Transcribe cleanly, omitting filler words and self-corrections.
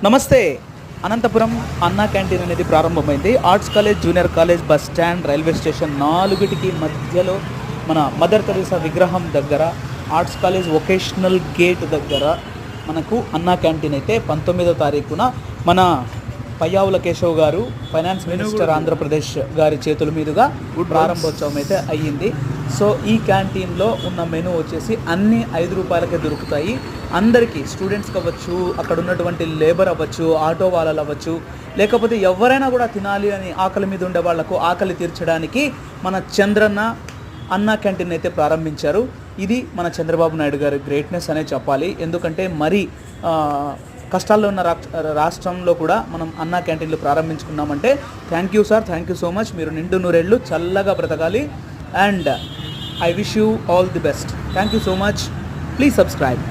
నమస్తే. అనంతపురం అన్నా క్యాంటీన్ అనేది ప్రారంభమైంది. Arts college, junior college, bus stand, railway station నాలుగిటికి మధ్యలో మన మదర్ తెరీసా విగ్రహం దగ్గర, ఆర్ట్స్ కాలేజ్ వొకేషనల్ గేట్ దగ్గర మనకు అన్నా క్యాంటీన్ అయితే 19వ తారీఖున మన పయ్యావుల కేశవ్ గారు, ఫైనాన్స్ మినిస్టర్ ఆంధ్రప్రదేశ్ గారి చేతుల మీదుగా ప్రారంభోత్సవం అయితే అయ్యింది. సో ఈ క్యాంటీన్లో ఉన్న మెనూ వచ్చేసి అన్నీ 5 రూపాయలకే దొరుకుతాయి. అందరికీ, స్టూడెంట్స్కి అవ్వచ్చు, అక్కడ ఉన్నటువంటి లేబర్ అవ్వచ్చు, ఆటో వాళ్ళు అవ్వచ్చు, లేకపోతే ఎవరైనా కూడా తినాలి అని ఆకలి మీద ఉండే వాళ్లకు ఆకలి తీర్చడానికి మన చంద్రన్న అన్నా క్యాంటీన్ అయితే ప్రారంభించారు. ఇది మన చంద్రబాబు నాయుడు గారి గ్రేట్నెస్ అనే చెప్పాలి. ఎందుకంటే మరి కష్టాల్లో ఉన్న రాష్ట్రంలో కూడా మనం అన్నా క్యాంటీన్లు ప్రారంభించుకున్నామంటే thank you sir, thank you so much. మీరు నిండు నూరేళ్ళు చల్లగా బ్రతకాలి. And I wish you all the best. Thank you so much. Please subscribe.